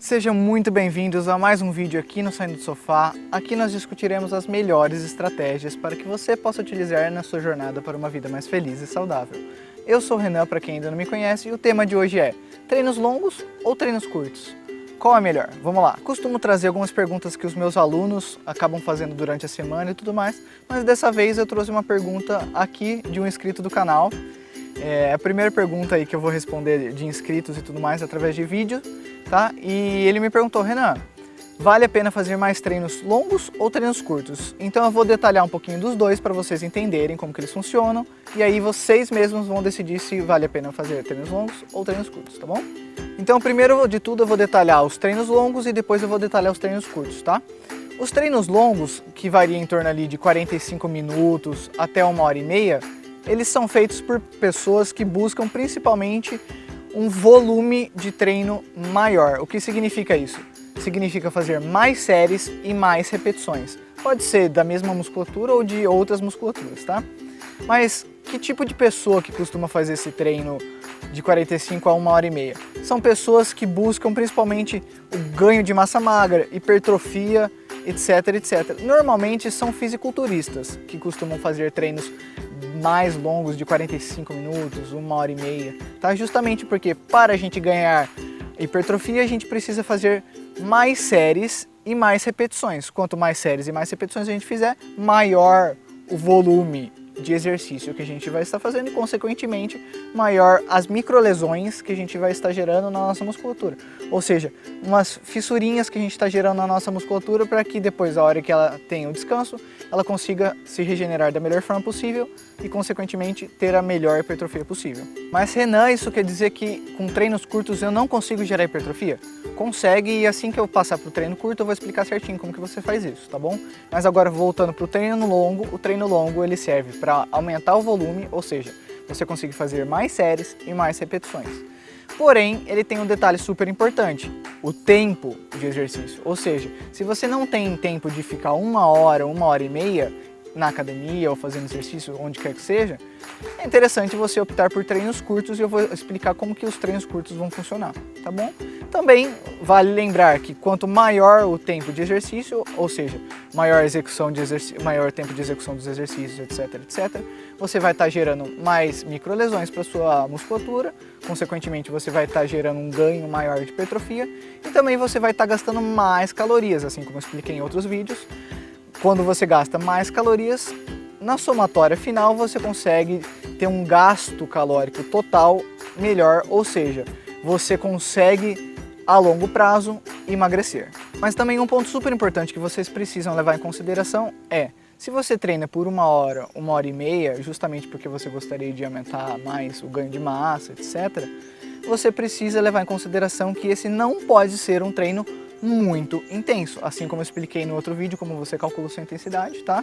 Sejam muito bem-vindos a mais um vídeo aqui no Saindo do Sofá. Aqui nós discutiremos as melhores estratégias para que você possa utilizar na sua jornada para uma vida mais feliz e saudável. Eu sou o Renan, para quem ainda não me conhece, e o tema de hoje é treinos longos ou treinos curtos? Qual é melhor? Vamos lá. Costumo trazer algumas perguntas que os meus alunos acabam fazendo durante a semana e tudo mais, mas dessa vez eu trouxe uma pergunta aqui de um inscrito do canal. É a primeira pergunta aí que eu vou responder de inscritos e tudo mais através de vídeo, tá? E ele me perguntou: Renan, vale a pena fazer mais treinos longos ou treinos curtos? Então eu vou detalhar um pouquinho dos dois para vocês entenderem como que eles funcionam e aí vocês mesmos vão decidir se vale a pena fazer treinos longos ou treinos curtos, tá bom? Então primeiro de tudo eu vou detalhar os treinos longos e depois eu vou detalhar os treinos curtos, tá? Os treinos longos, que variam em torno ali de 45 minutos até 1h30, eles são feitos por pessoas que buscam principalmente um volume de treino maior. O que significa isso? Significa fazer mais séries e mais repetições. Pode ser da mesma musculatura ou de outras musculaturas, tá? Mas que tipo de pessoa que costuma fazer esse treino de 45 a 1h30? São pessoas que buscam principalmente o ganho de massa magra, hipertrofia, etc, etc. Normalmente são fisiculturistas que costumam fazer treinos mais longos de 45 minutos, 1h30, tá? Justamente porque para a gente ganhar hipertrofia a gente precisa fazer mais séries e mais repetições. Quanto mais séries e mais repetições a gente fizer, maior o volume de exercício que a gente vai estar fazendo e, consequentemente, maior as microlesões que a gente vai estar gerando na nossa musculatura. Ou seja, umas fissurinhas que a gente está gerando na nossa musculatura para que depois, a hora que ela tenha o descanso, ela consiga se regenerar da melhor forma possível e, consequentemente, ter a melhor hipertrofia possível. Mas, Renan, isso quer dizer que com treinos curtos eu não consigo gerar hipertrofia? Consegue, e assim que eu passar para o treino curto eu vou explicar certinho como que você faz isso, tá bom? Mas agora, voltando para o treino longo, ele serve para aumentar o volume, ou seja, você consegue fazer mais séries e mais repetições. Porém, ele tem um detalhe super importante, o tempo de exercício. Ou seja, se você não tem tempo de ficar 1h, 1h30 na academia ou fazendo exercício, onde quer que seja, é interessante você optar por treinos curtos e eu vou explicar como que os treinos curtos vão funcionar, tá bom? Também vale lembrar que quanto maior o tempo de exercício, ou seja, maior tempo de execução dos exercícios, etc, etc, você vai estar gerando mais microlesões para sua musculatura, consequentemente você vai estar gerando um ganho maior de hipertrofia e também você vai estar gastando mais calorias, assim como eu expliquei em outros vídeos. Quando você gasta mais calorias, na somatória final você consegue ter um gasto calórico total melhor, ou seja, você consegue a longo prazo emagrecer. Mas também um ponto super importante que vocês precisam levar em consideração é: se você treina por 1h, 1h30, justamente porque você gostaria de aumentar mais o ganho de massa, etc., você precisa levar em consideração que esse não pode ser um treino muito intenso, assim como eu expliquei no outro vídeo, como você calcula sua intensidade, tá?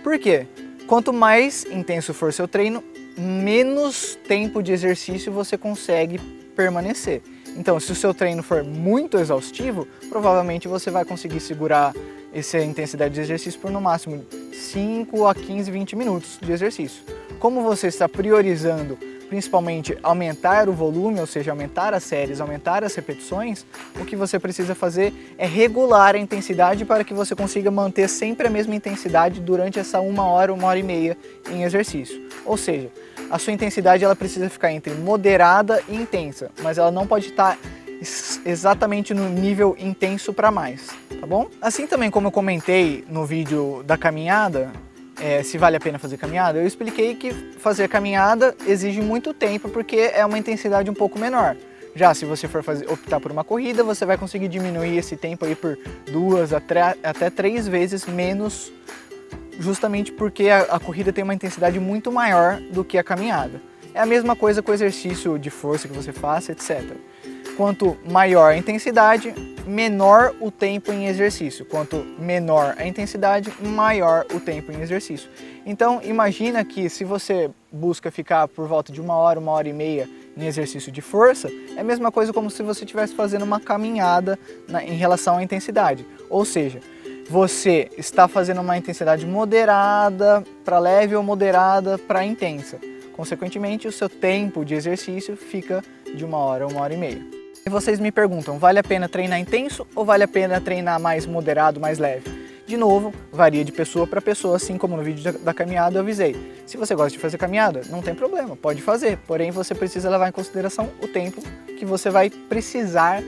Por quê? Quanto mais intenso for seu treino, menos tempo de exercício você consegue permanecer. Então, se o seu treino for muito exaustivo, provavelmente você vai conseguir segurar essa intensidade de exercício por no máximo 5 a 15, 20 minutos de exercício. Como você está priorizando principalmente aumentar o volume, ou seja, aumentar as séries, aumentar as repetições, o que você precisa fazer é regular a intensidade para que você consiga manter sempre a mesma intensidade durante essa 1h, 1h30 em exercício. Ou seja, a sua intensidade ela precisa ficar entre moderada e intensa, mas ela não pode estar exatamente no nível intenso para mais, tá bom? Assim também como eu comentei no vídeo da caminhada, se vale a pena fazer caminhada, eu expliquei que fazer caminhada exige muito tempo porque é uma intensidade um pouco menor. Já se você for optar por uma corrida, você vai conseguir diminuir esse tempo aí por 2 até 3 vezes menos, justamente porque a corrida tem uma intensidade muito maior do que a caminhada. É a mesma coisa com o exercício de força que você faça, etc. Quanto maior a intensidade, menor o tempo em exercício. Quanto menor a intensidade, maior o tempo em exercício. Então, imagina que se você busca ficar por volta de 1h, 1h30 em exercício de força, é a mesma coisa como se você estivesse fazendo uma caminhada em relação à intensidade. Ou seja, você está fazendo uma intensidade moderada para leve ou moderada para intensa. Consequentemente, o seu tempo de exercício fica de 1h, 1h30. E vocês me perguntam, vale a pena treinar intenso ou vale a pena treinar mais moderado, mais leve? De novo, varia de pessoa para pessoa, assim como no vídeo da caminhada eu avisei. Se você gosta de fazer caminhada, não tem problema, pode fazer. Porém, você precisa levar em consideração o tempo que você vai precisar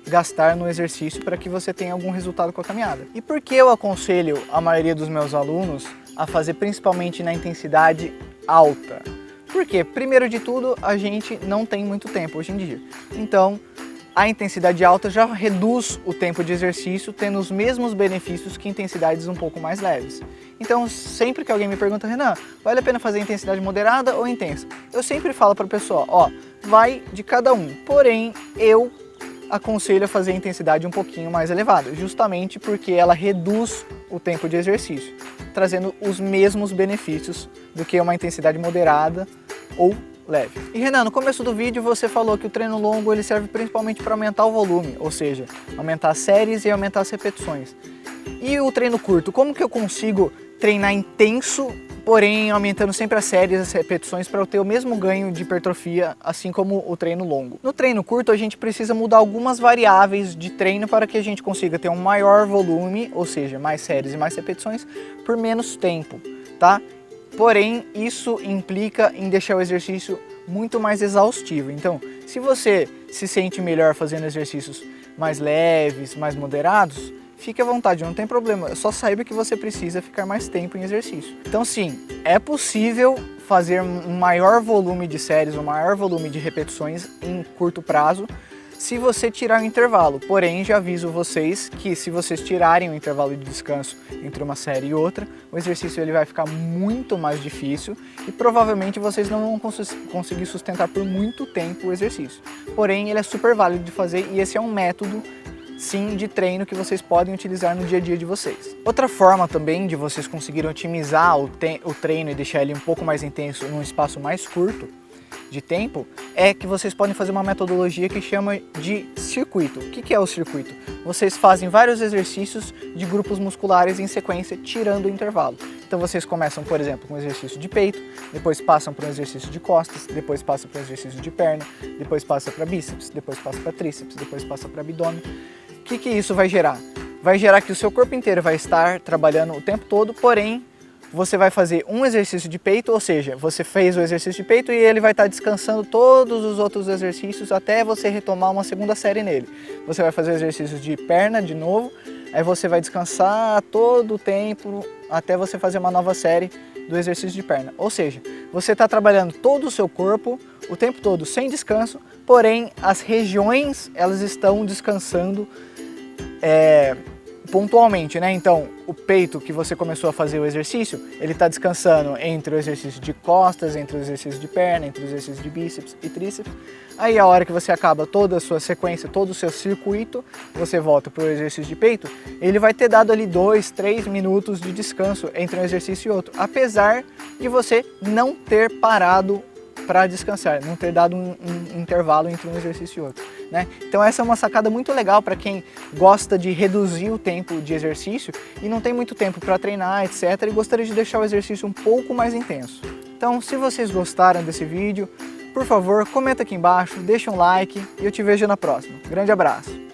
gastar no exercício para que você tenha algum resultado com a caminhada. E por que eu aconselho a maioria dos meus alunos a fazer principalmente na intensidade alta? Porque, primeiro de tudo, a gente não tem muito tempo hoje em dia. Então, a intensidade alta já reduz o tempo de exercício, tendo os mesmos benefícios que intensidades um pouco mais leves. Então, sempre que alguém me pergunta, Renan, vale a pena fazer intensidade moderada ou intensa? Eu sempre falo para o pessoal, ó, vai de cada um. Porém, eu aconselho a fazer a intensidade um pouquinho mais elevada, justamente porque ela reduz o tempo de exercício, trazendo os mesmos benefícios do que uma intensidade moderada ou leve. E Renan, no começo do vídeo você falou que o treino longo ele serve principalmente para aumentar o volume, ou seja, aumentar as séries e aumentar as repetições. E o treino curto, como que eu consigo treinar intenso, porém aumentando sempre as séries e as repetições para eu ter o mesmo ganho de hipertrofia, assim como o treino longo? No treino curto a gente precisa mudar algumas variáveis de treino para que a gente consiga ter um maior volume, ou seja, mais séries e mais repetições, por menos tempo, tá? Porém, isso implica em deixar o exercício muito mais exaustivo. Então, se você se sente melhor fazendo exercícios mais leves, mais moderados, fique à vontade, não tem problema. Só saiba que você precisa ficar mais tempo em exercício. Então, sim, é possível fazer um maior volume de séries, um maior volume de repetições em curto prazo, se você tirar o intervalo. Porém, já aviso vocês que se vocês tirarem o intervalo de descanso entre uma série e outra, o exercício ele vai ficar muito mais difícil e provavelmente vocês não vão conseguir sustentar por muito tempo o exercício. Porém, ele é super válido de fazer e esse é um método, sim, de treino que vocês podem utilizar no dia a dia de vocês. Outra forma também de vocês conseguirem otimizar o treino e deixar ele um pouco mais intenso num espaço mais curto de tempo, é que vocês podem fazer uma metodologia que chama de circuito. O que é o circuito? Vocês fazem vários exercícios de grupos musculares em sequência, tirando o intervalo. Então vocês começam, por exemplo, com um exercício de peito, depois passam para um exercício de costas, depois passam para um exercício de perna, depois passa para bíceps, depois passa para tríceps, depois passa para abdômen. O que isso vai gerar? Vai gerar que o seu corpo inteiro vai estar trabalhando o tempo todo, porém, você vai fazer um exercício de peito, ou seja, você fez o exercício de peito e ele vai estar descansando todos os outros exercícios até você retomar uma segunda série nele. Você vai fazer exercícios de perna de novo, aí você vai descansar todo o tempo até você fazer uma nova série do exercício de perna. Ou seja, você está trabalhando todo o seu corpo o tempo todo sem descanso, porém as regiões elas estão descansando pontualmente, né? Então, o peito que você começou a fazer o exercício, ele está descansando entre o exercício de costas, entre o exercício de perna, entre o exercício de bíceps e tríceps. Aí, a hora que você acaba toda a sua sequência, todo o seu circuito, você volta para o exercício de peito, ele vai ter dado ali 2, 3 minutos de descanso entre um exercício e outro, apesar de você não ter parado para descansar, não ter dado um intervalo entre um exercício e outro, né? Então essa é uma sacada muito legal para quem gosta de reduzir o tempo de exercício e não tem muito tempo para treinar, etc. e gostaria de deixar o exercício um pouco mais intenso. Então, se vocês gostaram desse vídeo, por favor, comenta aqui embaixo, deixa um like e eu te vejo na próxima. Grande abraço!